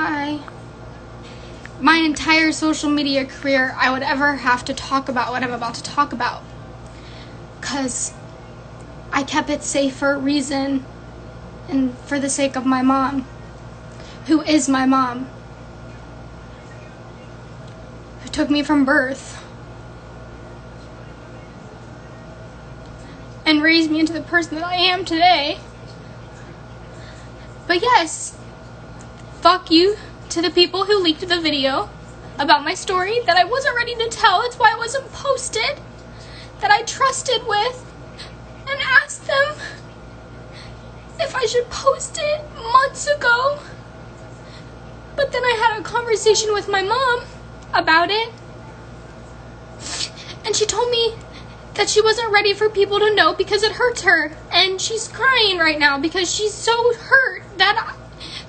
Hi. My entire social media career, I would ever have to talk about what I'm about to talk about. Because I kept it safe for a reason and for the sake of my mom, who is my mom, who took me from birth and raised me into the person that I am today. But yes, fuck you to the people who leaked the video about my story that I wasn't ready to tell. It's why it wasn't posted. That I trusted with and asked them if I should post it months ago. But then I had a conversation with my mom about it, and she told me that she wasn't ready for people to know because it hurts her, and she's crying right now because she's so hurt that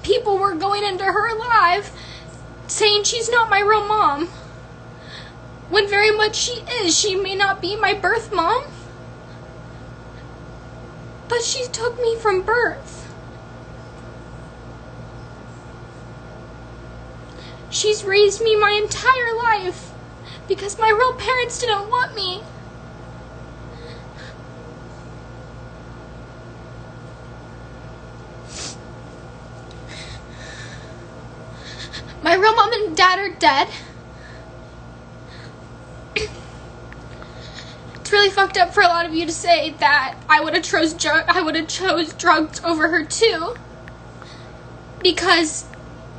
people were going into her live saying she's not my real mom, when very much she is. She may not be my birth mom, but she took me from birth. She's raised me my entire life because my real parents didn't want me. My real mom and dad are dead. It's really fucked up for a lot of you to say that I would have chose drugs over her too, because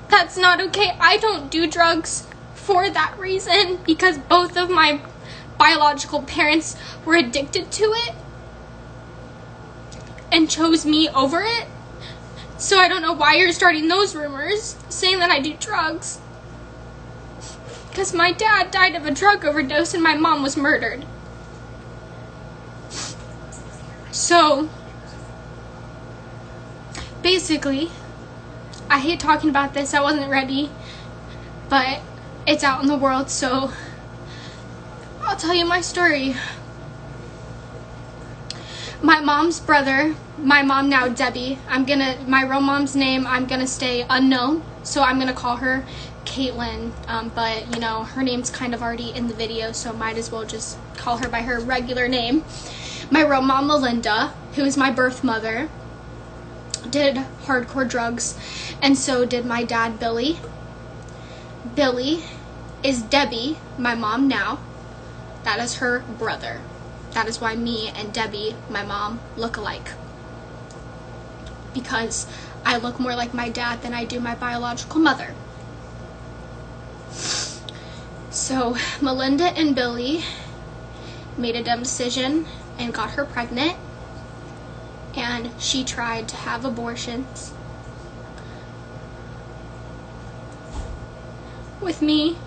that's not okay. I don't do drugs for that reason, because both of my biological parents were addicted to it and chose me over it. So I don't know why you're starting those rumors, saying that I do drugs. Because my dad died of a drug overdose and my mom was murdered. So, basically, I hate talking about this. I wasn't ready, but it's out in the world, so I'll tell you my story. My mom's brother, my mom now, Debbie, my real mom's name, I'm gonna stay unknown, so I'm gonna call her Caitlin, but, you know, her name's kind of already in the video, so might as well just call her by her regular name. My real mom, Melinda, who is my birth mother, did hardcore drugs, and so did my dad, Billy. Billy is Debbie, my mom now. That is her brother. That is why me and Debbie, my mom, look alike. Because I look more like my dad than I do my biological mother. So Melinda and Billy made a dumb decision and got her pregnant. And she tried to have abortions with me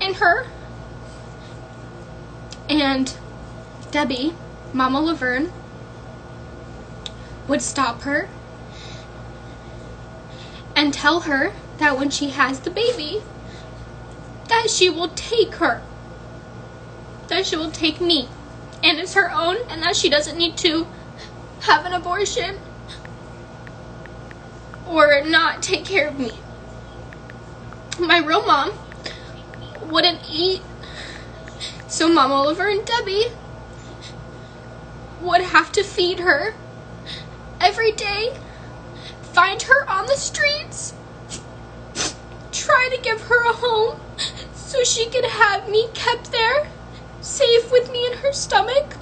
and her. And Debbie, Mama Laverne, would stop her and tell her that when she has the baby, that she will take her, that she will take me and as her own, and that she doesn't need to have an abortion or not take care of me. My real mom wouldn't eat, so Mama Laverne and Debbie would have to feed her every day, find her on the streets, try to give her a home so she could have me kept there, safe with me in her stomach,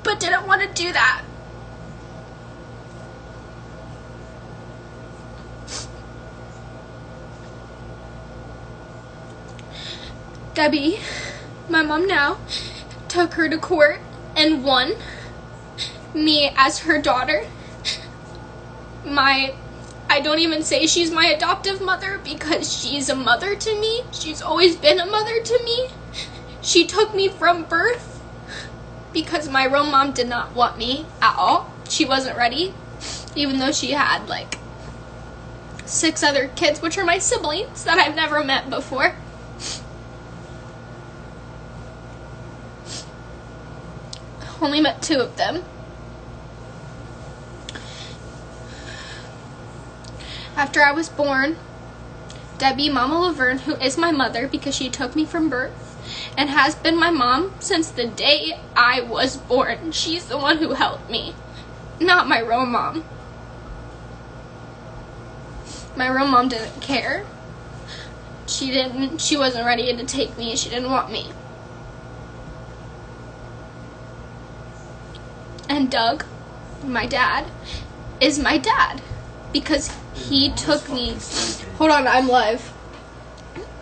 but didn't want to do that. Debbie, my mom now, took her to court and won. Me as her daughter. I don't even say she's my adoptive mother because she's a mother to me. She's always been a mother to me. She took me from birth because my real mom did not want me at all. She wasn't ready, even though she had like 6 other kids, which are my siblings that I've never met before. Only met 2 of them. After I was born, Debbie, Mama Laverne, who is my mother because she took me from birth and has been my mom since the day I was born. She's the one who helped me, not my real mom. My real mom didn't care. She wasn't ready to take me. She didn't want me. And Doug, my dad, is my dad because he took me. Hold on, I'm live.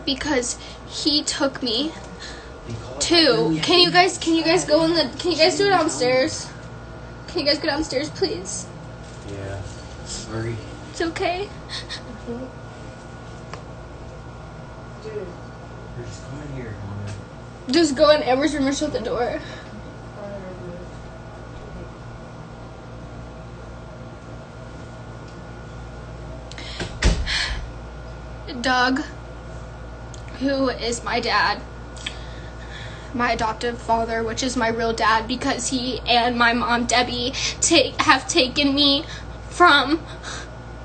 Because he took me to. Can you guys go can you guys do it downstairs? Can you guys go downstairs, please? Yeah. Sorry. It's okay. Dude. Just come in here, Mama. Just go in Amber's room and shut the door. Doug, who is my dad, my adoptive father, which is my real dad because he and my mom Debbie have taken me from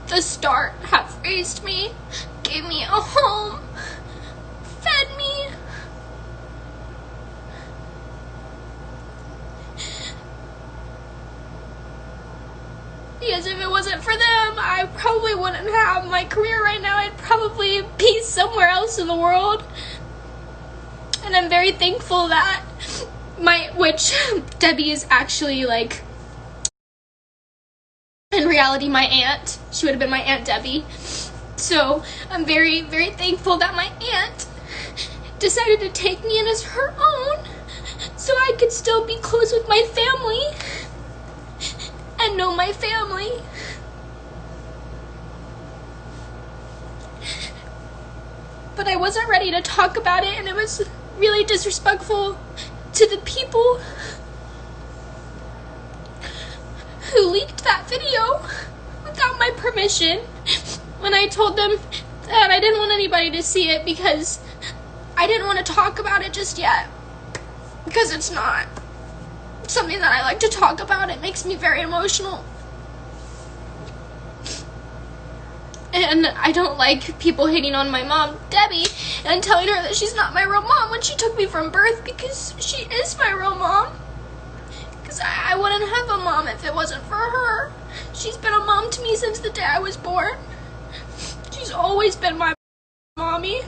the start, have raised me, gave me a home, fed me. Because if it wasn't for them, I probably wouldn't have my career right now. I'd probably be somewhere else in the world. And I'm very thankful that which Debbie is actually, like, in reality, my aunt. She would have been my Aunt Debbie. So I'm very, very thankful that my aunt decided to take me in as her own so I could still be close with my family and know my family. But I wasn't ready to talk about it, and it was really disrespectful to the people who leaked that video without my permission when I told them that I didn't want anybody to see it because I didn't want to talk about it just yet, because it's not something that I like to talk about. It makes me very emotional. And I don't like people hating on my mom, Debbie, and telling her that she's not my real mom when she took me from birth, because she is my real mom. Because I wouldn't have a mom if it wasn't for her. She's been a mom to me since the day I was born. She's always been my mommy.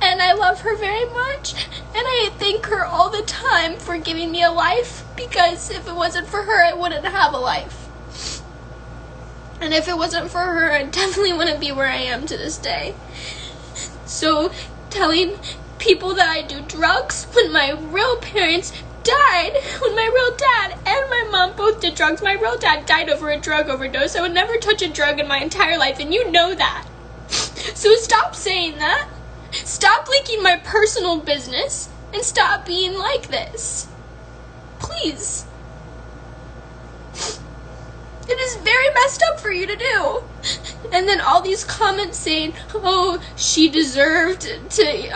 And I love her very much, and I thank her all the time for giving me a life, because if it wasn't for her, I wouldn't have a life. And if it wasn't for her, I definitely wouldn't be where I am to this day. So telling people that I do drugs when my real parents died, when my real dad and my mom both did drugs. My real dad died over a drug overdose. I would never touch a drug in my entire life, and you know that. So stop saying that. Stop leaking my personal business and stop being like this. Please. It is very messed up for you to do. And then all these comments saying, oh, she deserved to,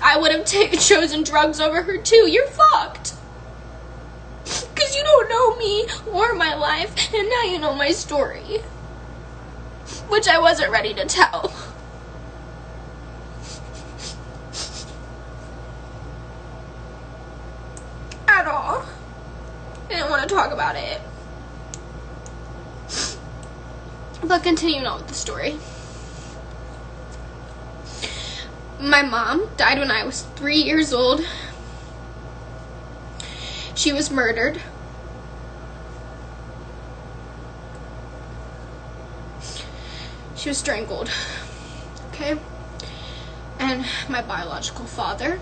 I would have chosen drugs over her too. You're fucked. Because you don't know me or my life, and now you know my story. Which I wasn't ready to tell. At all. I didn't want to talk about it. But continuing on with the story. My mom died when I was 3 years old. She was murdered. She was strangled. Okay? And my biological father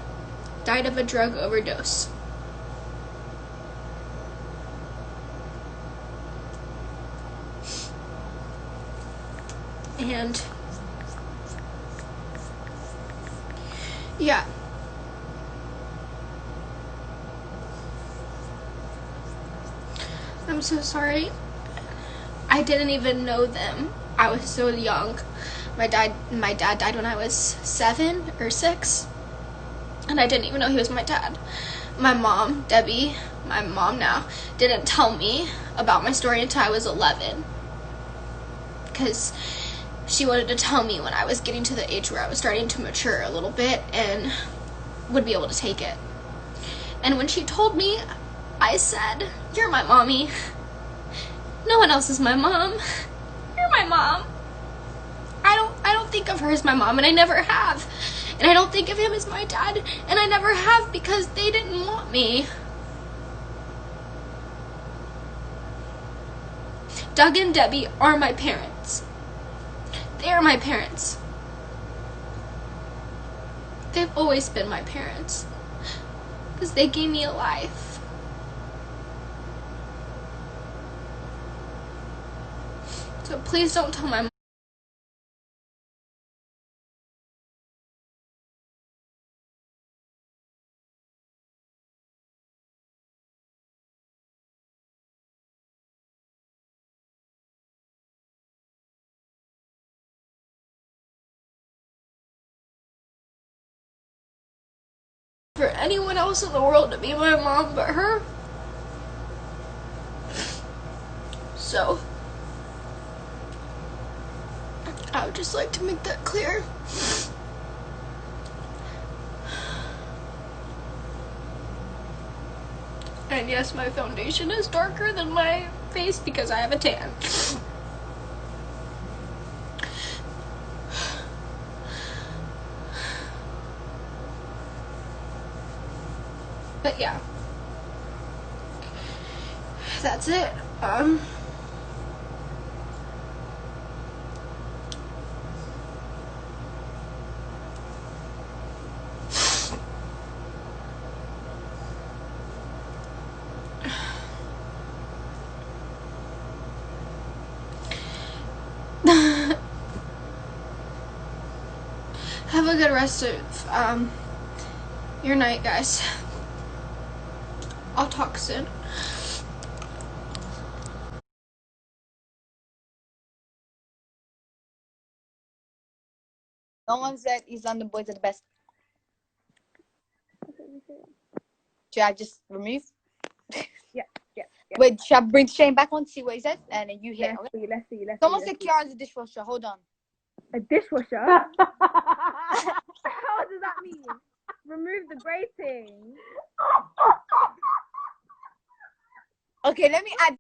died of a drug overdose. And yeah, I'm so sorry. I didn't even know them. I was so young. My dad died when I was 7 or 6, and I didn't even know he was my dad. My mom, Debbie, my mom now, didn't tell me about my story until I was 11. because she wanted to tell me when I was getting to the age where I was starting to mature a little bit and would be able to take it. And when she told me, I said, "You're my mommy. No one else is my mom. You're my mom." I don't think of her as my mom, and I never have. And I don't think of him as my dad, and I never have, because they didn't want me. Doug and Debbie are my parents. They are my parents. They've always been my parents, because they gave me a life. So please don't tell my mom. For anyone else in the world to be my mom but her. So I would just like to make that clear. And yes, my foundation is darker than my face because I have a tan. But yeah, that's it. Have a good rest of your night, guys. I'll talk soon. No one said East London boys are the best. Should I just remove? Yeah. Wait, should I bring Shane back on to see what he says? And then you hear. Let's see. Someone said Kiara's a dishwasher. Hold on. A dishwasher? How does that mean? Remove the grating. Okay, let me add